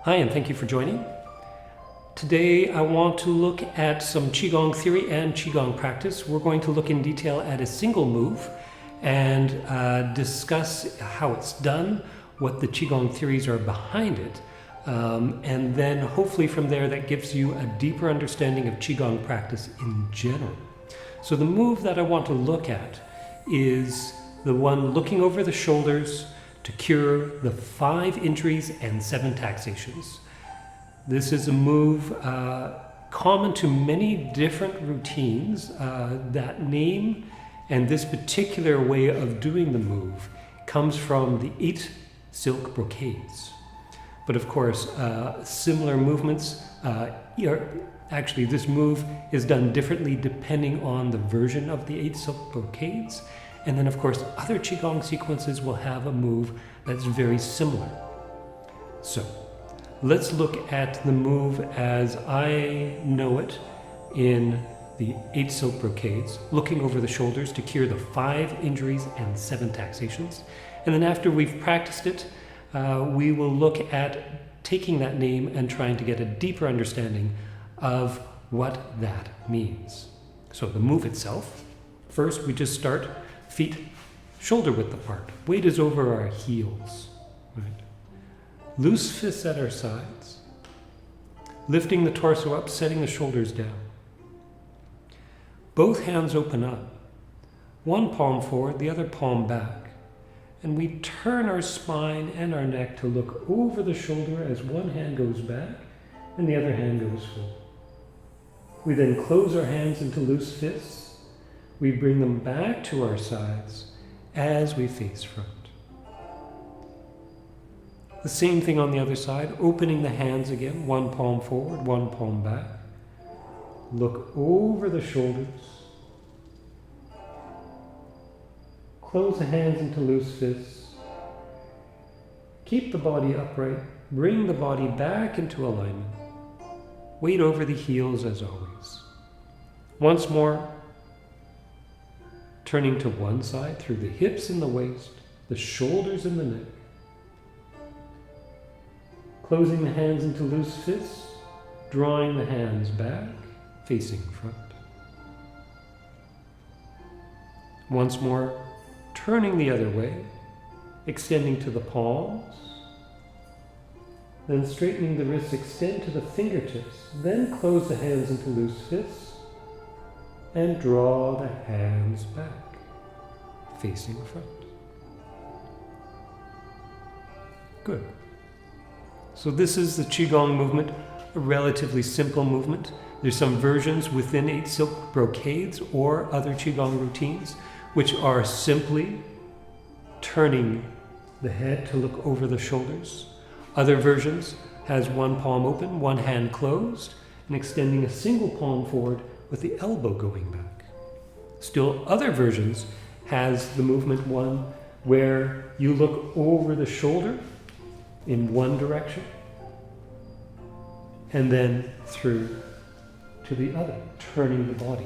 Hi, and thank you for joining. Today I want to look at some Qigong theory and Qigong practice. We're going to look in detail at a single move and discuss how it's done, what the Qigong theories are behind it, and then hopefully from there that gives you a deeper understanding of Qigong practice in general. So the move that I want to look at is the one looking over the shoulders to cure the 5 injuries and 7 taxations. This is a move common to many different routines. That name and this particular way of doing the move comes from the 8 silk brocades. But of course, similar movements, actually this move is done differently depending on the version of the 8 silk brocades. And then of course, other Qigong sequences will have a move that's very similar. So let's look at the move as I know it in the 8 silk brocades, looking over the shoulders to cure the 5 injuries and 7 taxations. And then after we've practiced it, we will look at taking that name and trying to get a deeper understanding of what that means. So the move itself, first we just start feet shoulder width apart. Weight is over our heels. Right. Loose fists at our sides. Lifting the torso up, setting the shoulders down. Both hands open up. One palm forward, the other palm back. And we turn our spine and our neck to look over the shoulder as one hand goes back and the other hand goes forward. We then close our hands into loose fists. We bring them back to our sides as we face front. The same thing on the other side, opening the hands again, one palm forward, one palm back. Look over the shoulders. Close the hands into loose fists. Keep the body upright. Bring the body back into alignment. Weight over the heels as always. Once more, turning to one side through the hips and the waist, the shoulders and the neck. Closing the hands into loose fists, drawing the hands back, facing front. Once more, turning the other way, extending to the palms, then straightening the wrists, extend to the fingertips, then close the hands into loose fists, and draw the hands back, facing front. Good. So this is the Qigong movement, a relatively simple movement. There's some versions within 8 silk brocades or other Qigong routines, which are simply turning the head to look over the shoulders. Other versions has one palm open, one hand closed, and extending a single palm forward with the elbow going back. Still other versions has the movement one where you look over the shoulder in one direction and then through to the other, turning the body.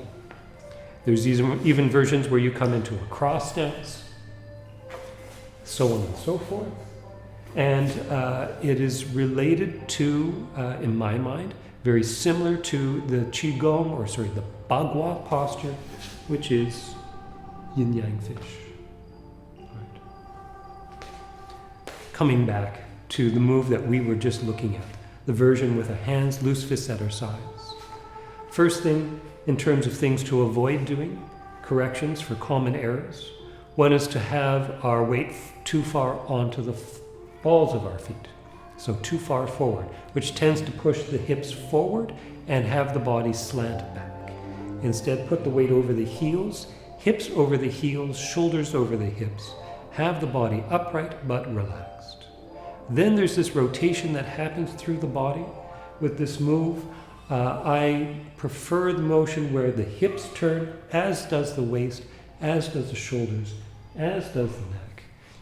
There's even versions where you come into a cross stance, so on and so forth. And it is related to, in my mind, very similar to the the Bagua posture, which is yin-yang fish. Right. Coming back to the move that we were just looking at, the version with the hands, loose fists at our sides. First thing, in terms of things to avoid doing, corrections for common errors, one is to have our weight too far onto the balls of our feet. So too far forward, which tends to push the hips forward and have the body slant back. Instead, put the weight over the heels, hips over the heels, shoulders over the hips. Have the body upright but relaxed. Then there's this rotation that happens through the body with this move. I prefer the motion where the hips turn, as does the waist, as does the shoulders, as does the neck.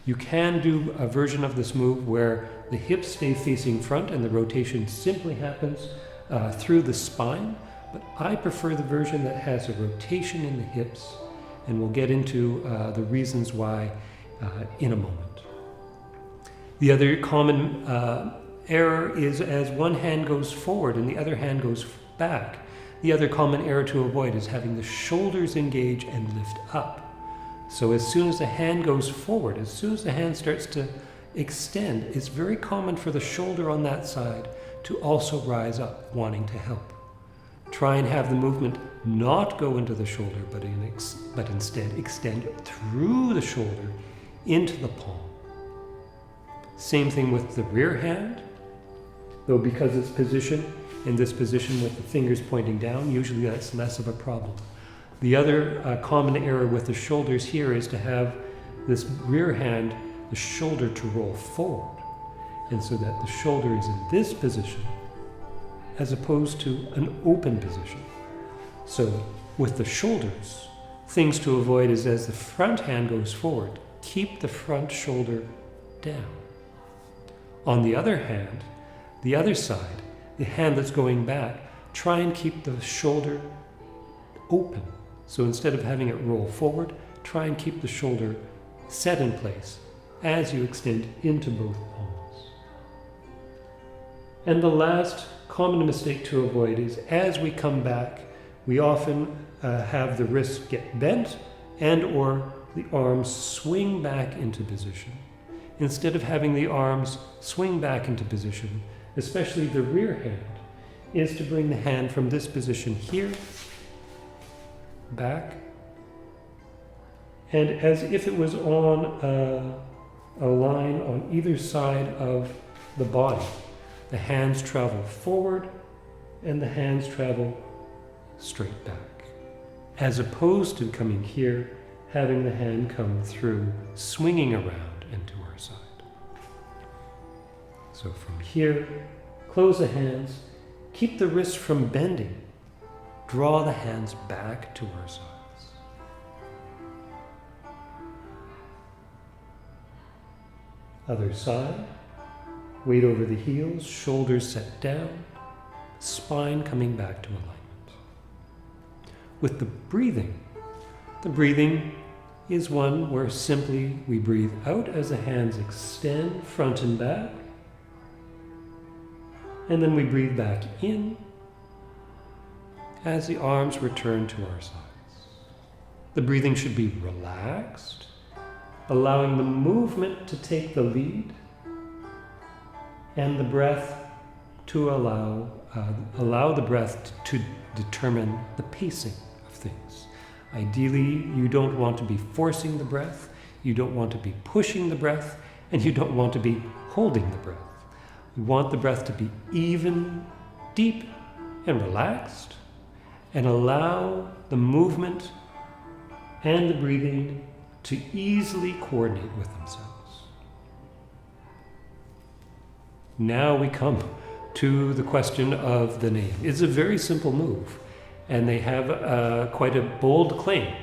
You can do a version of this move where the hips stay facing front and the rotation simply happens through the spine, but I prefer the version that has a rotation in the hips, and we'll get into the reasons why in a moment. The other common error is as one hand goes forward and the other hand goes back. The other common error to avoid is having the shoulders engage and lift up. So as soon as the hand goes forward, as soon as the hand starts to extend, it's very common for the shoulder on that side to also rise up, wanting to help. Try and have the movement not go into the shoulder, but instead extend through the shoulder into the palm. Same thing with the rear hand, though because it's positioned in this position with the fingers pointing down, usually that's less of a problem. The other common error with the shoulders here is to have this rear hand, the shoulder to roll forward, and so that the shoulder is in this position as opposed to an open position. So with the shoulders, things to avoid is as the front hand goes forward, keep the front shoulder down. On the other hand, the other side, the hand that's going back, try and keep the shoulder open. So instead of having it roll forward, try and keep the shoulder set in place as you extend into both palms. And the last common mistake to avoid is as we come back, we often have the wrists get bent and or the arms swing back into position. Instead of having the arms swing back into position, especially the rear hand, is to bring the hand from this position here, back, and as if it was on a line on either side of the body. The hands travel forward and the hands travel straight back, as opposed to coming here, having the hand come through, swinging around and to our side. So from here, close the hands, keep the wrists from bending, draw the hands back to our sides. Other side, weight over the heels, shoulders set down, spine coming back to alignment. With the breathing is one where simply we breathe out as the hands extend front and back, and then we breathe back in as the arms return to our sides. The breathing should be relaxed, allowing the movement to take the lead, and the breath to allow the breath to determine the pacing of things. Ideally, you don't want to be forcing the breath, you don't want to be pushing the breath, and you don't want to be holding the breath. We want the breath to be even, deep, and relaxed, and allow the movement and the breathing to easily coordinate with themselves. Now we come to the question of the name. It's a very simple move, and they have quite a bold claim.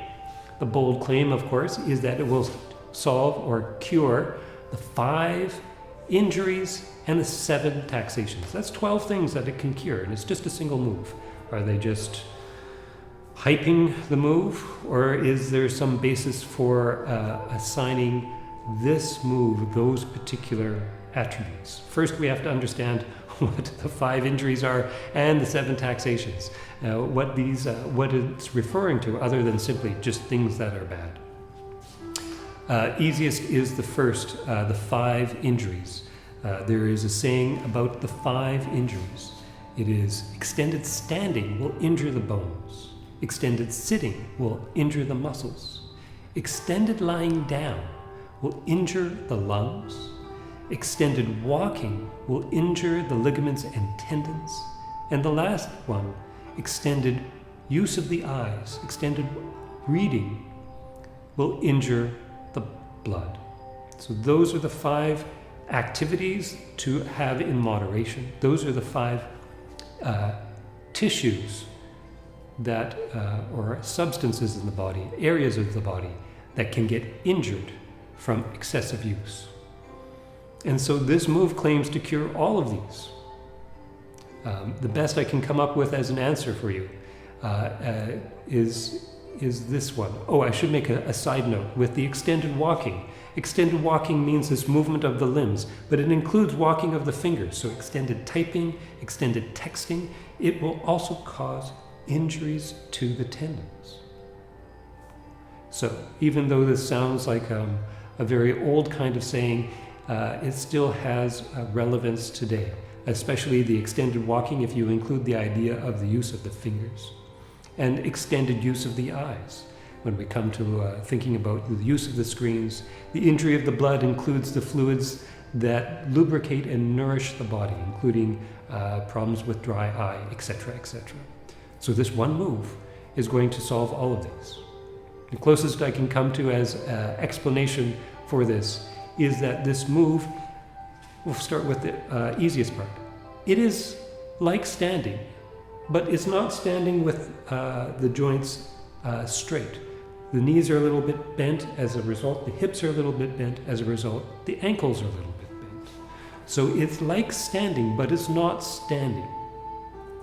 The bold claim, of course, is that it will solve or cure the 5 injuries and the 7 taxations. That's 12 things that it can cure, and it's just a single move. Are they just hyping the move, or is there some basis for assigning this move those particular attributes? First, we have to understand what the 5 injuries are and the 7 taxations. What it's referring to, other than simply just things that are bad. Easiest is the first, the 5 injuries. There is a saying about the 5 injuries. It is extended standing will injure the bones. Extended sitting will injure the muscles. Extended lying down will injure the lungs. Extended walking will injure the ligaments and tendons. And the last one, extended use of the eyes, extended reading, will injure the blood. So those are the 5 activities to have in moderation. Those are the 5 tissues that, or substances in the body, areas of the body that can get injured from excessive use. And so this move claims to cure all of these. The best I can come up with as an answer for you is is this one. Oh, I should make a side note with the extended walking. Extended walking means this movement of the limbs, but it includes walking of the fingers. So extended typing, extended texting, it will also cause injuries to the tendons. So even though this sounds like a very old kind of saying, it still has relevance today, especially the extended walking if you include the idea of the use of the fingers, and extended use of the eyes. When we come to thinking about the use of the screens, the injury of the blood includes the fluids that lubricate and nourish the body, including problems with dry eye, etc., etc. So this one move is going to solve all of these. The closest I can come to as explanation for this is that this move, we'll start with the easiest part. It is like standing, but it's not standing with the joints straight. The knees are a little bit bent as a result. The hips are a little bit bent as a result. The ankles are a little bit bent. So it's like standing, but it's not standing.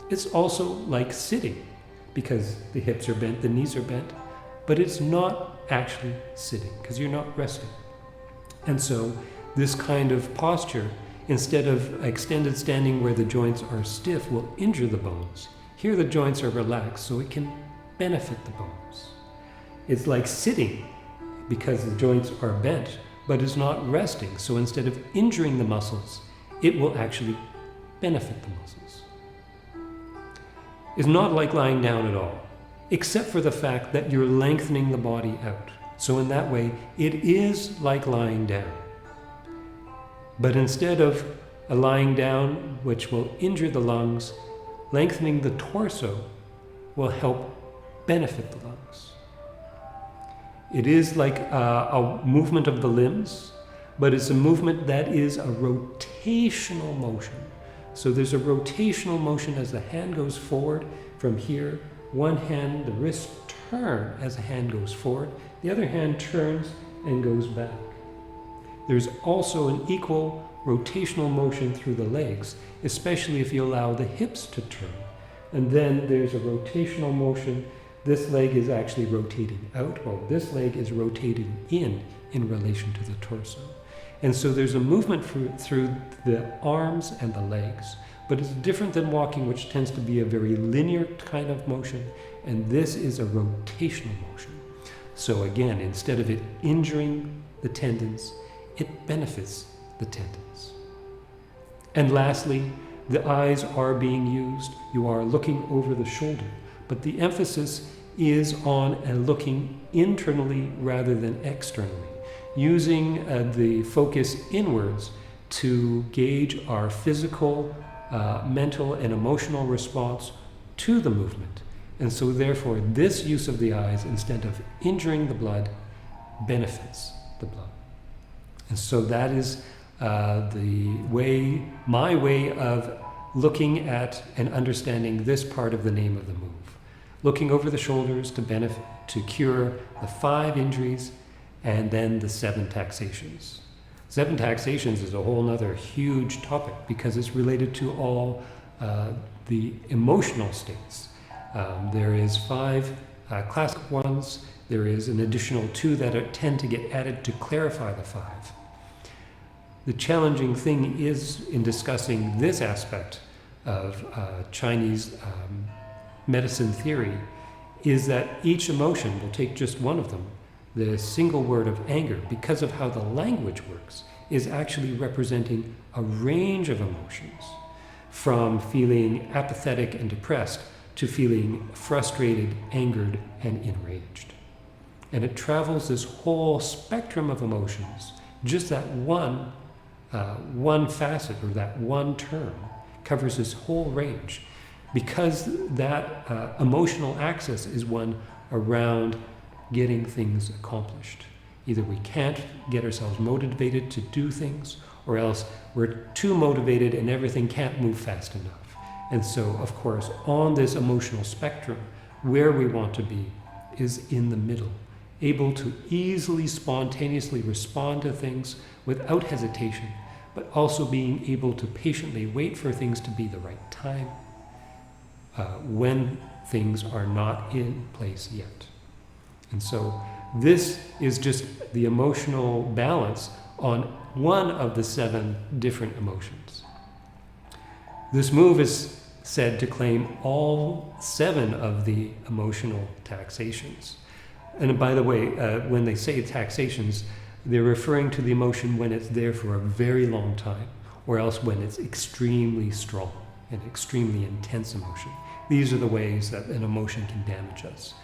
It's also like sitting because the hips are bent, the knees are bent, but it's not actually sitting because you're not resting. And so this kind of posture, instead of extended standing where the joints are stiff, will injure the bones. Here the joints are relaxed, so it can benefit the bones. It's like sitting because the joints are bent, but it's not resting. So instead of injuring the muscles, it will actually benefit the muscles. It's not like lying down at all, except for the fact that you're lengthening the body out. So in that way, it is like lying down. But instead of a lying down, which will injure the lungs, lengthening the torso will help benefit the lungs. It is like a movement of the limbs, but it's a movement that is a rotational motion. So there's a rotational motion as the hand goes forward from here. One hand, the wrist turn as the hand goes forward. The other hand turns and goes back. There's also an equal rotational motion through the legs, especially if you allow the hips to turn. And then there's a rotational motion. This leg is actually rotating out, while this leg is rotating in relation to the torso. And so there's a movement through the arms and the legs, but it's different than walking, which tends to be a very linear kind of motion, and this is a rotational motion. So again, instead of it injuring the tendons, it benefits the tendons. And lastly, the eyes are being used. You are looking over the shoulder, but the emphasis is on looking internally rather than externally, using the focus inwards to gauge our physical, mental, and emotional response to the movement. And so therefore, this use of the eyes, instead of injuring the blood, benefits the blood. And so that is my way of looking at and understanding this part of the name of the move. Looking over the shoulders to cure the 5 injuries and then the 7 taxations. 7 taxations is a whole other huge topic because it's related to all the emotional states. There is 5 classic ones. There is an additional 2 that tend to get added to clarify the 5. The challenging thing is in discussing this aspect of Chinese medicine theory is that each emotion will take just one of them. The single word of anger, because of how the language works, is actually representing a range of emotions, from feeling apathetic and depressed to feeling frustrated, angered, and enraged. And it travels this whole spectrum of emotions. Just that one facet or that one term covers this whole range, because that emotional axis is one around getting things accomplished. Either we can't get ourselves motivated to do things, or else we're too motivated and everything can't move fast enough. And so, of course, on this emotional spectrum, where we want to be is in the middle, able to easily, spontaneously respond to things without hesitation, but also being able to patiently wait for things to be the right time when things are not in place yet. And so this is just the emotional balance on one of the 7 different emotions. This move is said to claim all 7 of the emotional taxations. And by the way, when they say taxations, they're referring to the emotion when it's there for a very long time, or else when it's extremely strong, an extremely intense emotion. These are the ways that an emotion can damage us.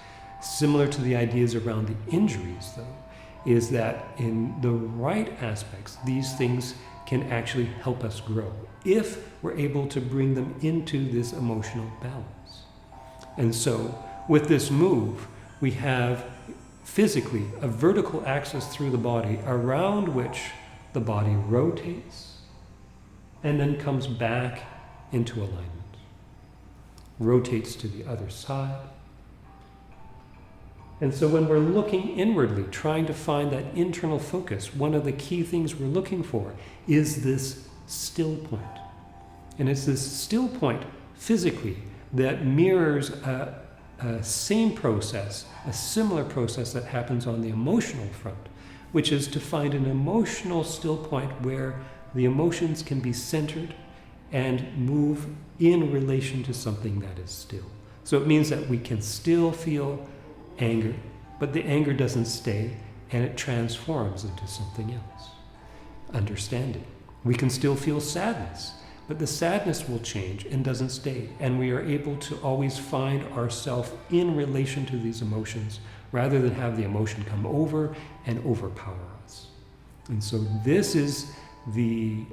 Similar to the ideas around the injuries, though, is that in the right aspects, these things can actually help us grow if we're able to bring them into this emotional balance. And so with this move, we have physically a vertical axis through the body around which the body rotates and then comes back into alignment. Rotates to the other side. And so when we're looking inwardly, trying to find that internal focus, one of the key things we're looking for is this still point. And it's this still point physically that mirrors a same process, a similar process that happens on the emotional front, which is to find an emotional still point where the emotions can be centered and move in relation to something that is still. So it means that we can still feel anger, but the anger doesn't stay and it transforms into something else. Understanding. We can still feel sadness, but the sadness will change and doesn't stay, and we are able to always find ourselves in relation to these emotions rather than have the emotion come over and overpower us. And so this is the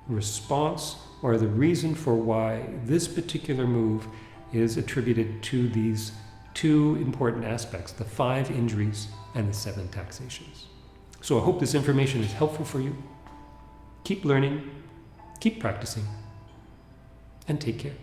response or the reason for why this particular move is attributed to these 2 important aspects, the 5 injuries and the 7 taxations. So I hope this information is helpful for you. Keep learning, keep practicing, and take care.